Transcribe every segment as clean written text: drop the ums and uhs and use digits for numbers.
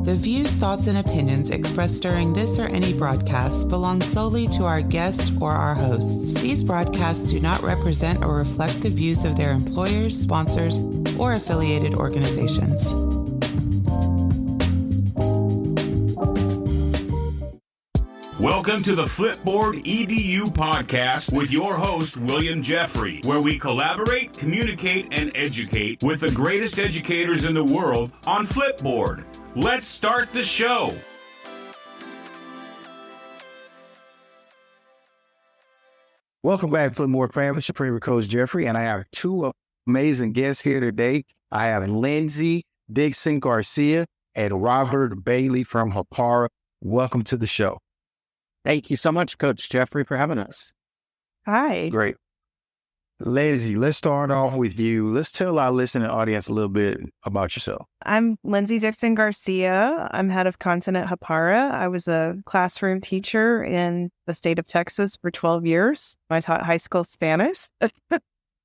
The views, thoughts, and opinions expressed during this or any broadcast belong solely to our guests or our hosts. These broadcasts do not represent or reflect the views of their employers, sponsors, or affiliated organizations. Welcome to the Flipboard EDU podcast with your host, William Jeffrey, where we collaborate, communicate, and educate with the greatest educators in the world on Flipboard. Let's start the show. Welcome back, Flipboard family. It's your favorite coach, Jeffrey, and I have two amazing guests here today. I have Lindsay Dixon Garcia and Robert Bailey from Hapara. Welcome to the show. Thank you so much, Coach Jeffrey, for having us. Hi. Great. Lindsay, let's start off with you. Let's tell our listening audience a little bit about yourself. I'm Lindsay Dixon Garcia. I'm head of content at Hapara. I was a classroom teacher in the state of Texas for 12 years. I taught high school Spanish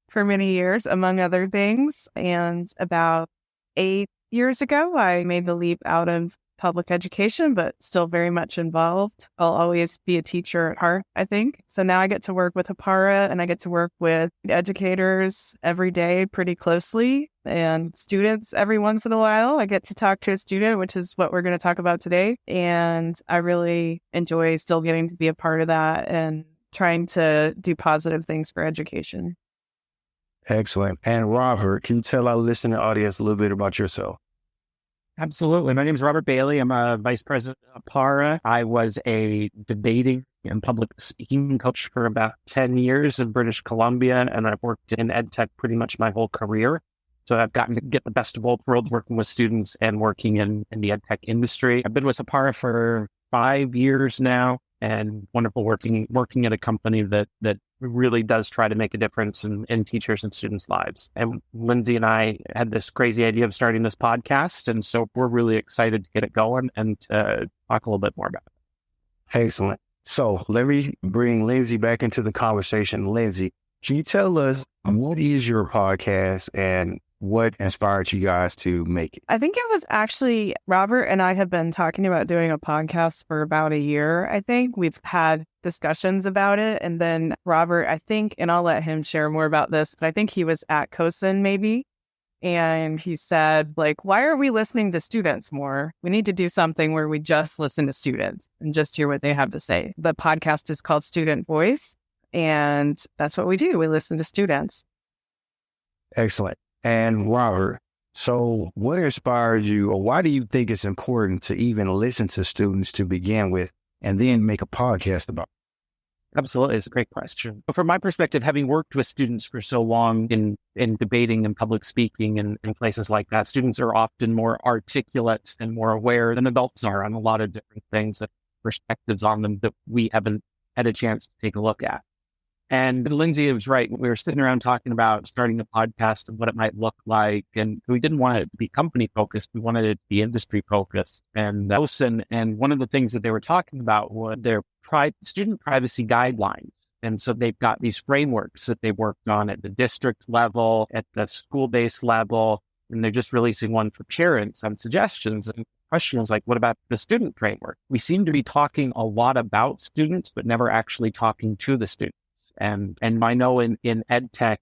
for many years, among other things. And about 8 years ago, I made the leap out of public education, but still very much involved. I'll always be a teacher at heart, I think. So now I get to work with Hapara and I get to work with educators every day pretty closely and students every once in a while. I get to talk to a student, which is what we're going to talk about today. And I really enjoy still getting to be a part of that and trying to do positive things for education. Excellent. And Robert, can you tell our listening audience a little bit about yourself? Absolutely. My name is Robert Bailey. I'm a vice president of Hapara. I was a debating and public speaking coach for about 10 years in British Columbia, and I've worked in EdTech pretty much my whole career. So I've gotten to get the best of both worlds, working with students and working in the EdTech industry. I've been with Hapara for 5 years now, and wonderful working at a company that really does try to make a difference in teachers and students' lives. And Lindsay and I had this crazy idea of starting this podcast, and so we're really excited to get it going and to talk a little bit more about it. Excellent. So let me bring Lindsay back into the conversation. Lindsay, can you tell us what is your podcast and what inspired you guys to make it? I think it was actually Robert and I have been talking about doing a podcast for about a year. I think we've had discussions about it. And then Robert, I think, and I'll let him share more about this, but I think he was at COSIN maybe. And he said, like, why are we listening to students more? We need to do something where we just listen to students and just hear what they have to say. The podcast is called Student Voice. And that's what we do. We listen to students. Excellent. And Robert, so what inspired you, or why do you think it's important to even listen to students to begin with and then make a podcast about it? Absolutely. It's a great question. But from my perspective, having worked with students for so long in debating and public speaking and places like that, students are often more articulate and more aware than adults are on a lot of different things and perspectives on them that we haven't had a chance to take a look at. And Lindsay was right. We were sitting around talking about starting a podcast and what it might look like. And we didn't want it to be company focused. We wanted it to be industry focused. And one of the things that they were talking about was their student privacy guidelines. And so they've got these frameworks that they worked on at the district level, at the school-based level, and they're just releasing one for parents on suggestions. And the question was like, what about the student framework? We seem to be talking a lot about students, but never actually talking to the students. And I know in EdTech,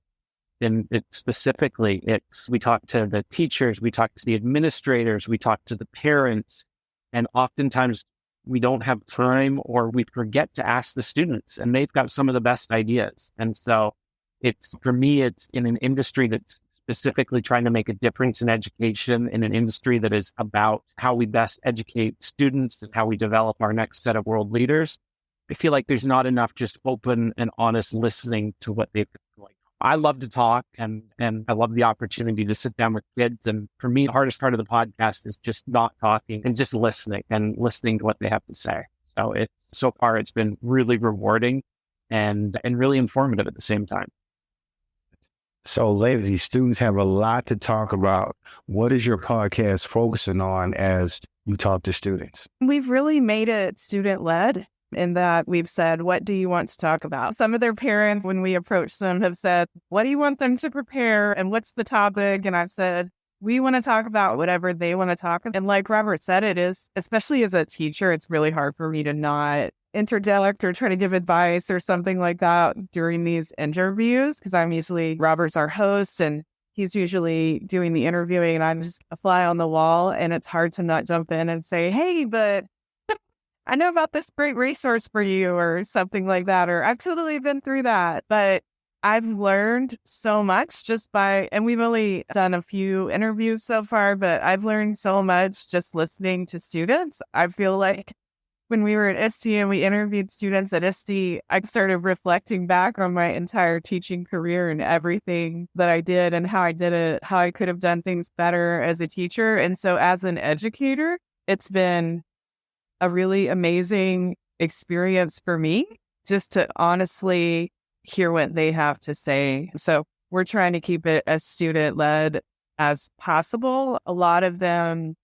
we talk to the teachers, we talk to the administrators, we talk to the parents, and oftentimes we don't have time or we forget to ask the students, and they've got some of the best ideas. And so for me, it's in an industry that's specifically trying to make a difference in education, in an industry that is about how we best educate students and how we develop our next set of world leaders. I feel like there's not enough just open and honest listening to what they've like. I love to talk and I love the opportunity to sit down with kids. And for me, the hardest part of the podcast is just not talking and just listening to what they have to say. So far it's been really rewarding and really informative at the same time. So ladies, these students have a lot to talk about. What is your podcast focusing on as you talk to students? We've really made it student-led. In that we've said, what do you want to talk about? Some of their parents, when we approach them, have said, what do you want them to prepare? And what's the topic? And I've said, we want to talk about whatever they want to talk about. And like Robert said, it is, especially as a teacher, it's really hard for me to not interject or try to give advice or something like that during these interviews, because Robert's our host and he's usually doing the interviewing and I'm just a fly on the wall, and it's hard to not jump in and say, hey, but I know about this great resource for you or something like that, or I've totally been through that. But I've learned so much and we've only done a few interviews so far, but I've learned so much just listening to students. I feel like when we were at ISTE and we interviewed students at ISTE, I started reflecting back on my entire teaching career and everything that I did and how I did it, how I could have done things better as a teacher. And so as an educator, it's been a really amazing experience for me just to honestly hear what they have to say. So we're trying to keep it as student-led as possible. A lot of them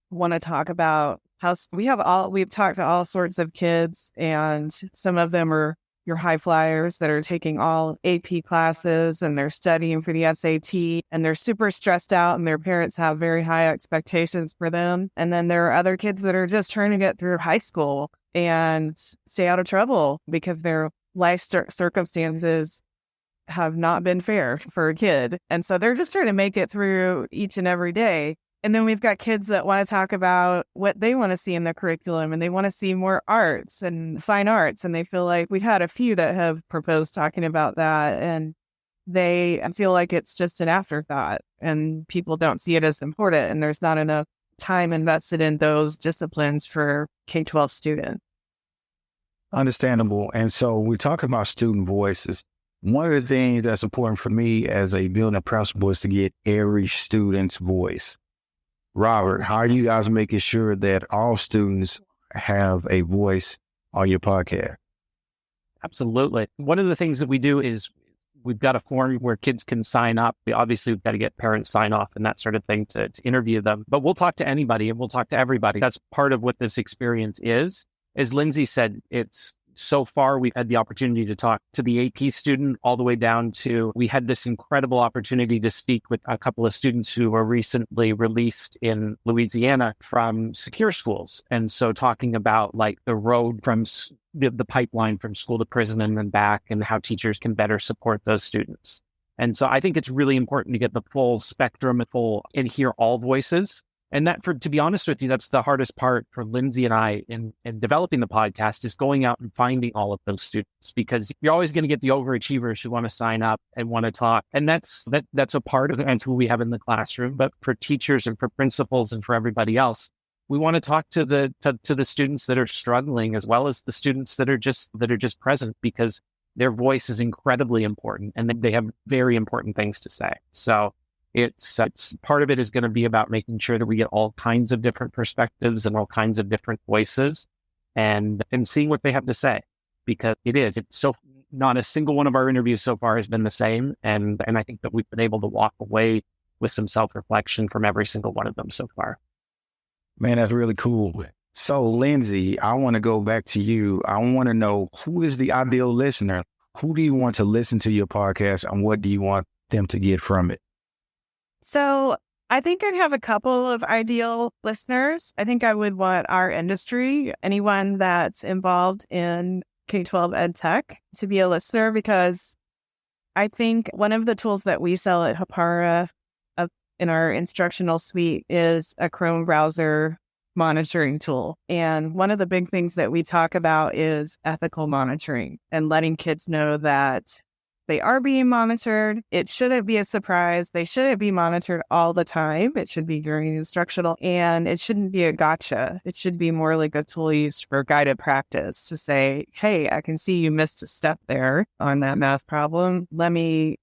want to talk about how we've talked to all sorts of kids, and some of them are your high flyers that are taking all AP classes and they're studying for the SAT and they're super stressed out and their parents have very high expectations for them. And then there are other kids that are just trying to get through high school and stay out of trouble because their life circumstances have not been fair for a kid. And so they're just trying to make it through each and every day. And then we've got kids that want to talk about what they want to see in the curriculum, and they want to see more arts and fine arts. And they feel like we've had a few that have proposed talking about that, and they feel like it's just an afterthought and people don't see it as important. And there's not enough time invested in those disciplines for K-12 students. Understandable. And so we're talking about student voices. One of the things that's important for me as a building principal is to get every student's voice. Robert, how are you guys making sure that all students have a voice on your podcast? Absolutely. One of the things that we do is we've got a form where kids can sign up. We've got to get parents sign off and that sort of thing to interview them. But we'll talk to anybody and we'll talk to everybody. That's part of what this experience is. As Lindsay said, so far, we've had the opportunity to talk to the AP student all the way down to, we had this incredible opportunity to speak with a couple of students who were recently released in Louisiana from secure schools. And so talking about like the road from the pipeline from school to prison and then back, and how teachers can better support those students. And so I think it's really important to get the full spectrum and hear all voices. And to be honest with you, that's the hardest part for Lindsay and I in developing the podcast, is going out and finding all of those students, because you're always going to get the overachievers who want to sign up and want to talk. And that's a part of who we have in the classroom. But for teachers and for principals and for everybody else, we want to talk to the students that are struggling, as well as the students that are just present, because their voice is incredibly important and they have very important things to say. So it's part of it is going to be about making sure that we get all kinds of different perspectives and all kinds of different voices, and seeing what they have to say, because it's so not a single one of our interviews so far has been the same. And I think that we've been able to walk away with some self-reflection from every single one of them so far. Man, that's really cool. So Lindsay, I want to go back to you. I want to know, who is the ideal listener? Who do you want to listen to your podcast, and what do you want them to get from it? So I think I'd have a couple of ideal listeners. I think I would want our industry, anyone that's involved in K-12 EdTech, to be a listener, because I think one of the tools that we sell at Hapara in our instructional suite is a Chrome browser monitoring tool. And one of the big things that we talk about is ethical monitoring and letting kids know that they are being monitored. It shouldn't be a surprise. They shouldn't be monitored all the time. It should be during instructional, and it shouldn't be a gotcha. It should be more like a tool used for guided practice to say, hey, I can see you missed a step there on that math problem. Let me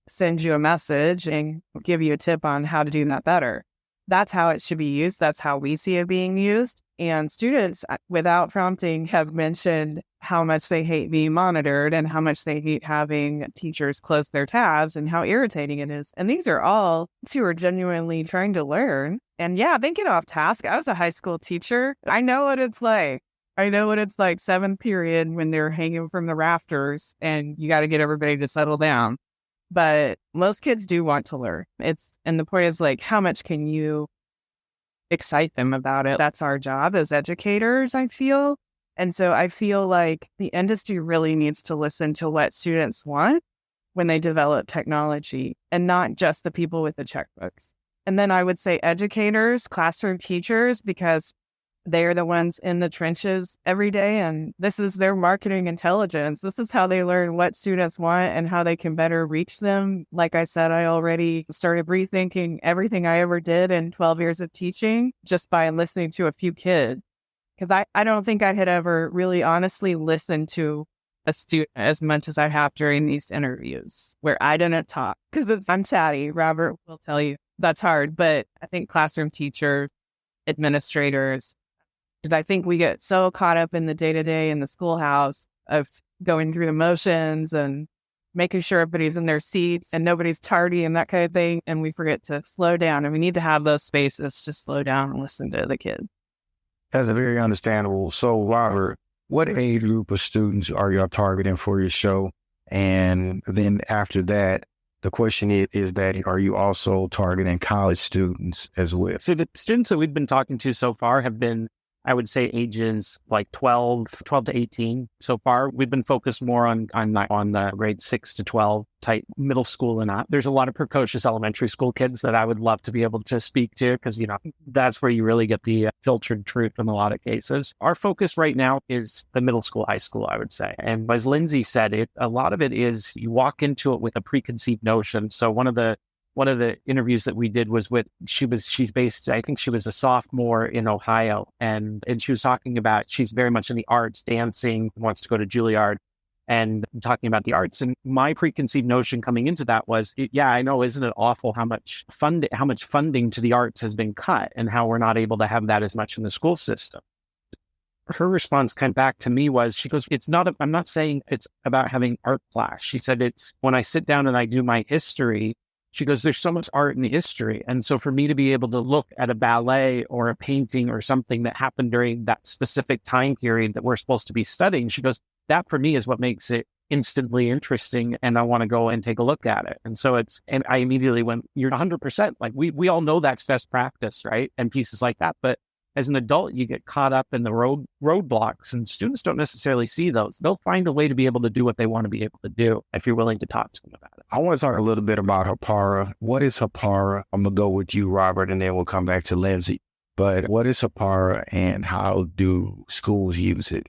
send you a message and give you a tip on how to do that better. That's how it should be used. That's how we see it being used. And students, without prompting, have mentioned how much they hate being monitored and how much they hate having teachers close their tabs and how irritating it is. And these are all who are genuinely trying to learn. And yeah, they get off task. I was a high school teacher. I know what it's like. I know what it's like, seventh period, when they're hanging from the rafters and you got to get everybody to settle down. but most kids do want to learn. And the point is like, how much can you excite them about it? That's our job as educators, I feel. And so I feel like the industry really needs to listen to what students want when they develop technology and not just the people with the checkbooks. And then I would say educators, classroom teachers, because they're the ones in the trenches every day. And this is their marketing intelligence. This is how they learn what students want and how they can better reach them. Like I said, I already started rethinking everything I ever did in 12 years of teaching just by listening to a few kids. Because I don't think I had ever really honestly listened to a student as much as I have during these interviews where I didn't talk. Because I'm chatty. Robert will tell you that's hard. But I think classroom teachers, administrators, because I think we get so caught up in the day-to-day in the schoolhouse of going through the motions and making sure everybody's in their seats and nobody's tardy and that kind of thing. And we forget to slow down. And we need to have those spaces to slow down and listen to the kids. That's very understandable. So, Robert, what age group of students are you targeting for your show? And then after that, the question is that, are you also targeting college students as well? So the students that we've been talking to so far have been, I would say, ages like 12 to 18 so far. We've been focused more on the grade 6 to 12 type middle school and up. There's a lot of precocious elementary school kids that I would love to be able to speak to because, that's where you really get the filtered truth in a lot of cases. Our focus right now is the middle school, high school, I would say. And as Lindsay said, a lot of it is you walk into it with a preconceived notion. So one of the interviews that we did was she's based, I think she was a sophomore in Ohio. And she was talking about, she's very much in the arts, dancing, wants to go to Juilliard and talking about the arts. And my preconceived notion coming into that was, I know, isn't it awful how much funding to the arts has been cut and how we're not able to have that as much in the school system. Her response kind of back to me was, she goes, I'm not saying it's about having art class. She said, it's when I sit down and I do my history, she goes, there's so much art in history. And so for me to be able to look at a ballet or a painting or something that happened during that specific time period that we're supposed to be studying, she goes, that for me is what makes it instantly interesting. And I want to go and take a look at it. And so and I immediately went, you're 100%. Like we all know that's best practice, right? And pieces like that. But as an adult, you get caught up in the roadblocks, and students don't necessarily see those. They'll find a way to be able to do what they want to be able to do if you're willing to talk to them about it. I want to talk a little bit about Hapara. What is Hapara? I'm going to go with you, Robert, and then we'll come back to Lindsay. But what is Hapara and how do schools use it?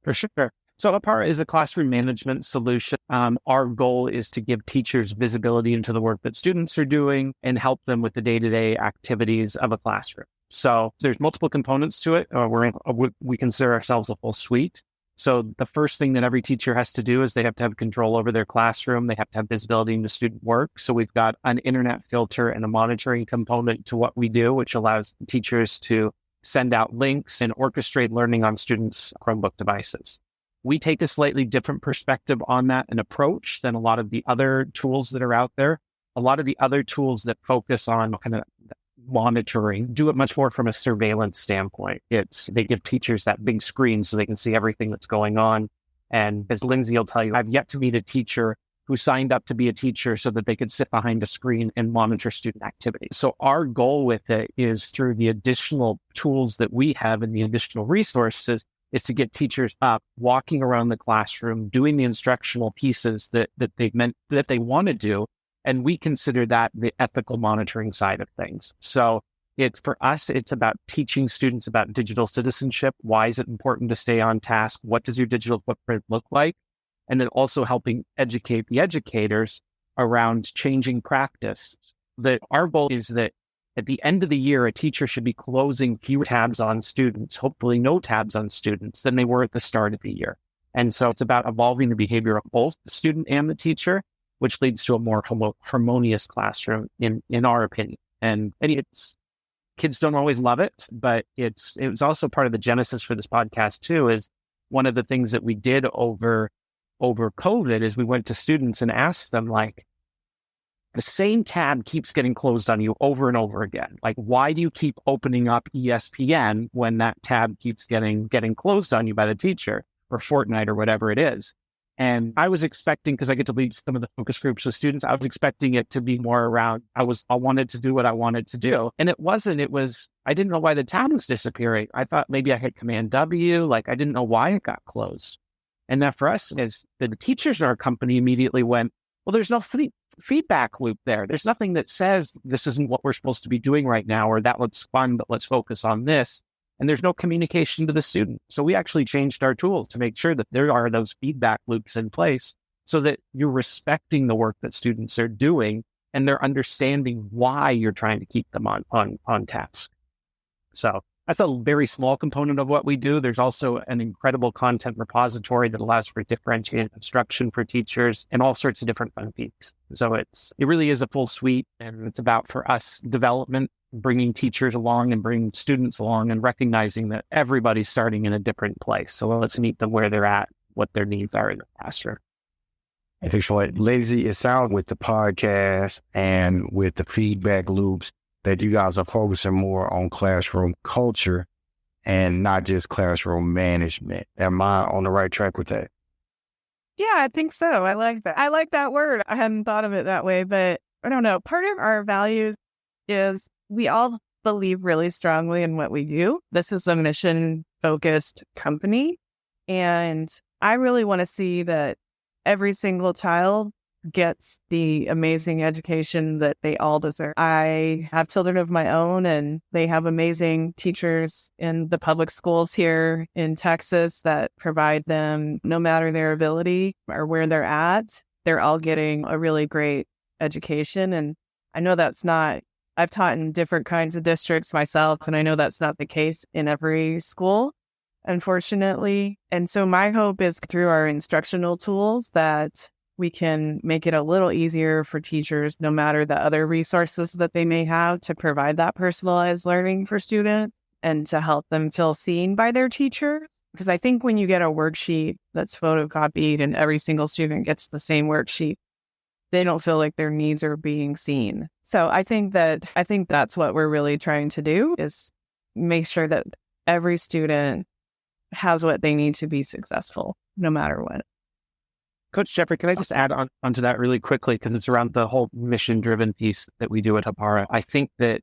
For sure. So Hapara is a classroom management solution. Our goal is to give teachers visibility into the work that students are doing and help them with the day-to-day activities of a classroom. So there's multiple components to it. We consider ourselves a full suite. So the first thing that every teacher has to do is they have to have control over their classroom. They have to have visibility into student work. So we've got an internet filter and a monitoring component to what we do, which allows teachers to send out links and orchestrate learning on students' Chromebook devices. We take a slightly different perspective on that and approach than a lot of the other tools that are out there. A lot of the other tools that focus on kind of monitoring do it much more from a surveillance standpoint. They give teachers that big screen so they can see everything that's going on. And as Lindsay will tell you, I've yet to meet a teacher who signed up to be a teacher so that they could sit behind a screen and monitor student activity. So our goal with it is through the additional tools that we have and the additional resources is to get teachers up, walking around the classroom, doing the instructional pieces that they want to do. And we consider that the ethical monitoring side of things. So for us, it's about teaching students about digital citizenship. Why is it important to stay on task? What does your digital footprint look like? And then also helping educate the educators around changing practice. Our goal is that at the end of the year, a teacher should be closing fewer tabs on students, hopefully no tabs on students, than they were at the start of the year. And so it's about evolving the behavior of both the student and the teacher, which leads to a more harmonious classroom, in our opinion. And kids don't always love it, but it was also part of the genesis for this podcast too. Is one of the things that we did over COVID is we went to students and asked them, like, the same tab keeps getting closed on you over and over again. Like, why do you keep opening up ESPN when that tab keeps getting closed on you by the teacher, or Fortnite or whatever it is? And I was expecting, because I get to lead some of the focus groups with students, I was expecting it to be more around, I wanted to do what I wanted to do. And it wasn't. It was, I didn't know why the tab was disappearing. I thought maybe I hit Command W, like I didn't know why it got closed. And that for us is the teachers in our company immediately went, well, there's no feedback loop there. There's nothing that says this isn't what we're supposed to be doing right now, or that looks fun, but let's focus on this. And there's no communication to the student. So we actually changed our tools to make sure that there are those feedback loops in place so that you're respecting the work that students are doing and they're understanding why you're trying to keep them on task. So that's a very small component of what we do. There's also an incredible content repository that allows for differentiated instruction for teachers and all sorts of different fun pieces. So it really is a full suite, and it's about, for us, development, bringing teachers along and bringing students along and recognizing that everybody's starting in a different place. So let's meet them where they're at, what their needs are in the classroom. Excellent. Lindsay, it sounds with the podcast and with the feedback loops that you guys are focusing more on classroom culture and not just classroom management. Am I on the right track with that? Yeah, I think so. I like that. I like that word. I hadn't thought of it that way, but I don't know. Part of our values is we all believe really strongly in what we do. This is a mission-focused company, and I really want to see that every single child gets the amazing education that they all deserve. I have children of my own, and they have amazing teachers in the public schools here in Texas that provide them, no matter their ability or where they're at, they're all getting a really great education. And I know that's not, I've taught in different kinds of districts myself, and I know that's not the case in every school, unfortunately. And so my hope is through our instructional tools that we can make it a little easier for teachers, no matter the other resources that they may have, to provide that personalized learning for students and to help them feel seen by their teachers. Because I think when you get a worksheet that's photocopied and every single student gets the same worksheet, they don't feel like their needs are being seen. So I think that's what we're really trying to do, is make sure that every student has what they need to be successful, no matter what. Coach Jeffrey, can I just add onto that really quickly, because it's around the whole mission-driven piece that we do at Hapara. I think that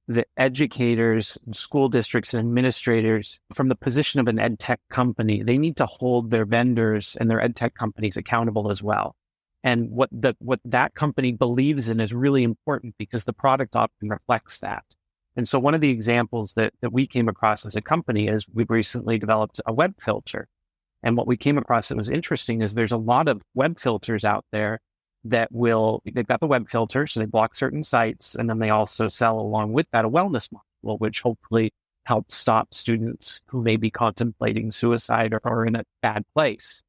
the educators, school districts, and administrators, from the position of an EdTech company, they need to hold their vendors and their EdTech companies accountable as well. And what that company believes in is really important, because the product often reflects that. And so one of the examples that we came across as a company is we've recently developed a web filter. And what we came across that was interesting is there's a lot of web filters out there that they've got the web filter, so they block certain sites, and then they also sell along with that a wellness module, which hopefully helps stop students who may be contemplating suicide or are in a bad place.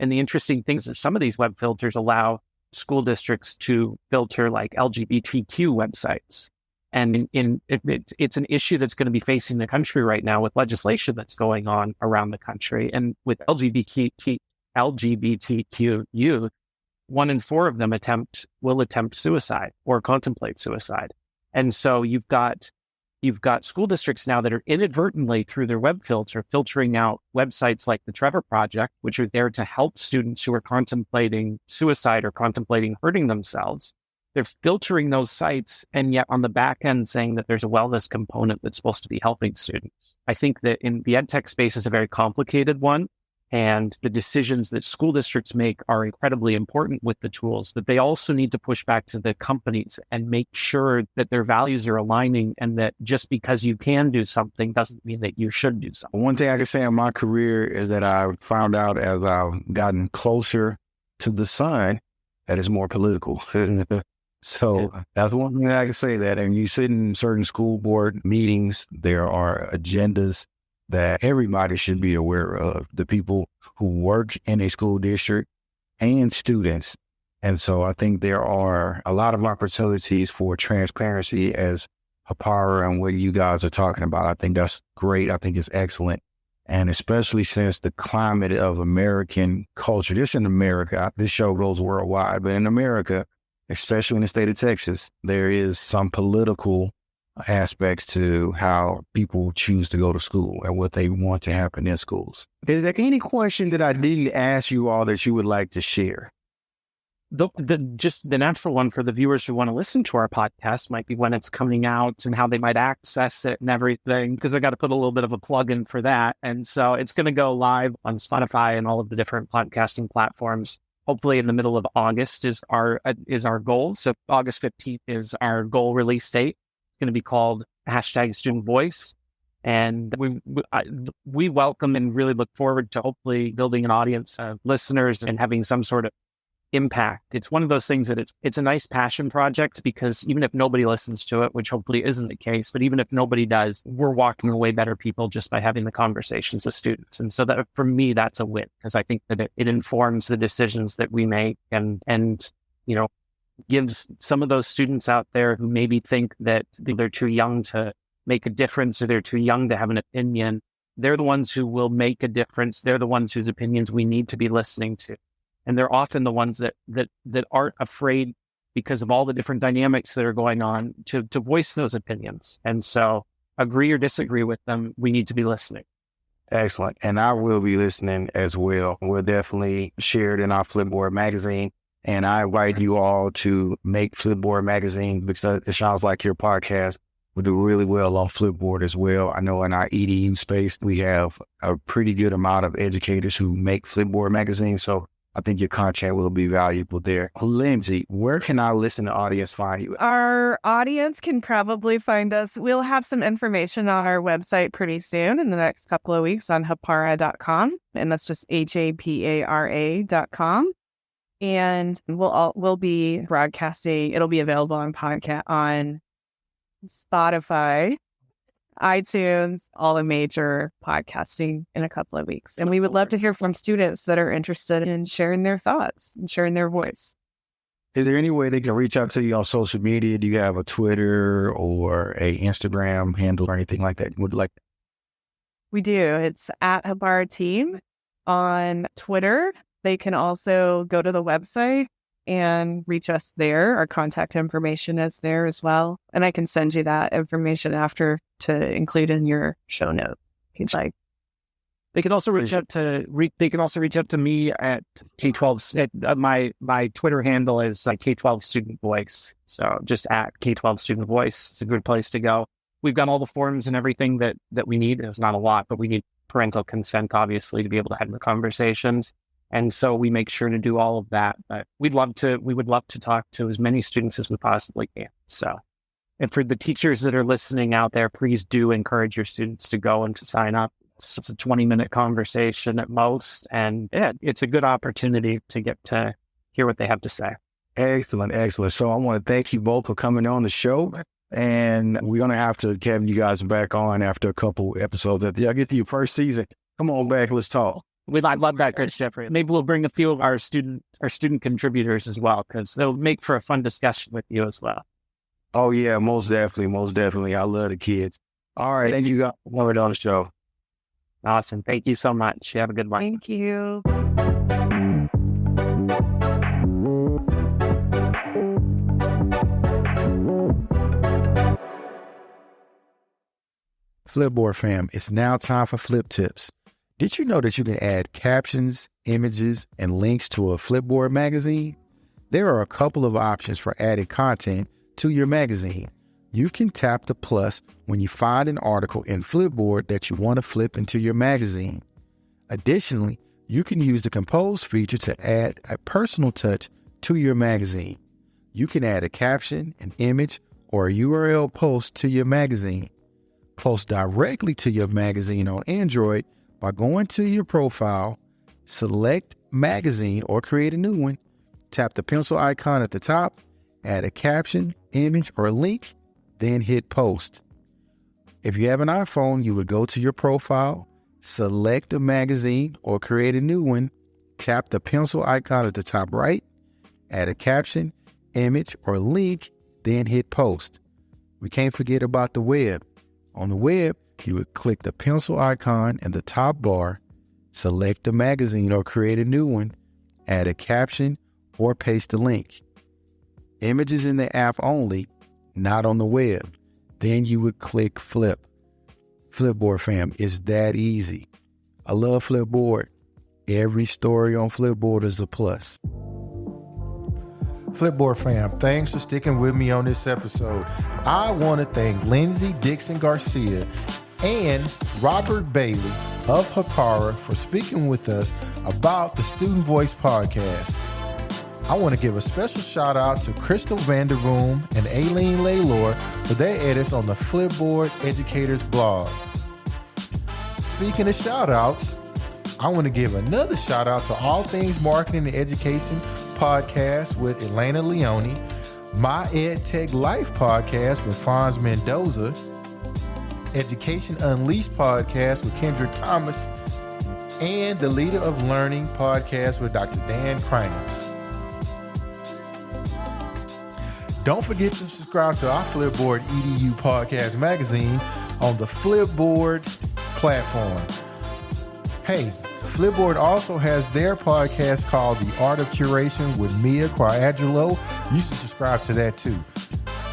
And the interesting thing is that some of these web filters allow school districts to filter like LGBTQ websites. And it's an issue that's going to be facing the country right now with legislation that's going on around the country. And with LGBTQ youth, 1 in 4 of them will attempt suicide or contemplate suicide. And so you've got school districts now that are inadvertently, through their web filter, filtering out websites like the Trevor Project, which are there to help students who are contemplating suicide or contemplating hurting themselves. They're filtering those sites, and yet on the back end saying that there's a wellness component that's supposed to be helping students. I think that in the EdTech space is a very complicated one, and the decisions that school districts make are incredibly important with the tools, but they also need to push back to the companies and make sure that their values are aligning, and that just because you can do something doesn't mean that you should do something. One thing I can say in my career is that I found out as I've gotten closer to the sun that it's more political. So that's one thing I can say, that, and you sit in certain school board meetings, there are agendas that everybody should be aware of, the people who work in a school district and students. And so I think there are a lot of opportunities for transparency as Hapara and what you guys are talking about. I think that's great. I think it's excellent. And especially since the climate of American culture, this in America, this show goes worldwide, but in America, especially in the state of Texas, there is some political aspects to how people choose to go to school and what they want to happen in schools. Is there any question that I didn't ask you all that you would like to share? Just the natural one for the viewers who want to listen to our podcast might be when it's coming out and how they might access it and everything, because I got to put a little bit of a plug in for that. And so it's going to go live on Spotify and all of the different podcasting platforms. Hopefully in the middle of August is our goal. So August 15th is our goal release date. It's going to be called #StudentVoice. And we welcome and really look forward to hopefully building an audience of listeners and having some sort of impact. It's one of those things that it's a nice passion project, because even if nobody listens to it, which hopefully isn't the case, but even if nobody does, we're walking away better people just by having the conversations with students. And so that for me, that's a win, because I think that it informs the decisions that we make and gives some of those students out there who maybe think that they're too young to make a difference or they're too young to have an opinion. They're the ones who will make a difference. They're the ones whose opinions we need to be listening to. And they're often the ones that aren't afraid, because of all the different dynamics that are going on, to voice those opinions. And so, agree or disagree with them, we need to be listening. Excellent. And I will be listening as well. We'll definitely share it in our Flipboard magazine. And I invite you all to make Flipboard magazine, because it sounds like your podcast will do really well on Flipboard as well. I know in our EDU space, we have a pretty good amount of educators who make Flipboard magazine. So I think your content will be valuable there. Lindsay, where can our listening audience find you? Our audience can probably find us. We'll have some information on our website pretty soon in the next couple of weeks on hapara.com. And that's just HAPARA.com. And we'll be broadcasting. It'll be available on podcast, on Spotify, iTunes, all the major podcasting in a couple of weeks. And we would love to hear from students that are interested in sharing their thoughts and sharing their voice. Is there any way they can reach out to you on social media? Do you have a Twitter or a Instagram handle or anything like that? We do. It's at Hapara Team on Twitter. They can also go to the website and reach us there. Our contact information is there as well. And I can send you that information after to include in your show notes if you'd like. They can also reach out to me at K12. My Twitter handle is K12 Student Voice. So just at K12 Student Voice. It's a good place to go. We've got all the forms and everything that we need. It's not a lot, but we need parental consent, obviously, to be able to have the conversations. And so we make sure to do all of that. But we would love to talk to as many students as we possibly can. So, and for the teachers that are listening out there, please do encourage your students to go and to sign up. It's a 20-minute conversation at most. And yeah, it's a good opportunity to get to hear what they have to say. Excellent. So I want to thank you both for coming on the show. And we're going to have to have you guys back on after a couple episodes. After y'all get to your first season, come on back. Let's talk. I'd love that, Coach Jeffrey. Maybe we'll bring a few of our student contributors as well, because they'll make for a fun discussion with you as well. Oh, yeah, most definitely. I love the kids. All right. Thank you guys for coming on the show. Awesome. Thank you so much. You have a good one. Thank you. Flipboard fam, it's now time for Flip Tips. Did you know that you can add captions, images, and links to a Flipboard magazine? There are a couple of options for adding content to your magazine. You can tap the plus when you find an article in Flipboard that you want to flip into your magazine. Additionally, you can use the compose feature to add a personal touch to your magazine. You can add a caption, an image, or a URL post to your magazine. Post directly to your magazine on Android by going to your profile, select magazine or create a new one, tap the pencil icon at the top, add a caption, image, or link, then hit post. If you have an iPhone, you would go to your profile, select a magazine or create a new one, tap the pencil icon at the top right, add a caption, image, or link, then hit post. We can't forget about the web. On the web, you would click the pencil icon in the top bar, select the magazine or create a new one, add a caption, or paste the link. Images in the app only, not on the web. Then you would click flip. Flipboard fam, it's that easy. I love Flipboard. Every story on Flipboard is a plus. Flipboard fam, thanks for sticking with me on this episode. I want to thank Lindsay Dixon Garcia and Robert Bailey of Hakara for speaking with us about the Student Voice podcast. I want to give a special shout out to Crystal Vanderboom and Aileen Laylor for their edits on the Flipboard Educators blog. Speaking of shout outs, I want to give another shout out to All Things Marketing and Education podcast with Elena Leone, My EdTech Life podcast with Fonz Mendoza, Education Unleashed podcast with Kendra Thomas, and the Leader of Learning podcast with Dr. Dan Kranz. Don't forget to subscribe to our Flipboard EDU podcast magazine on the Flipboard platform. Hey, Flipboard also has their podcast called The Art of Curation with Mia Quadrulo. You should subscribe to that too.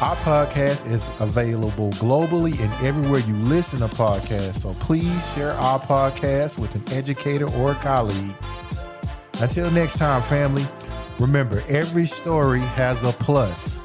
Our podcast is available globally and everywhere you listen to podcasts, so please share our podcast with an educator or a colleague. Until next time, family, remember, every story has a plus.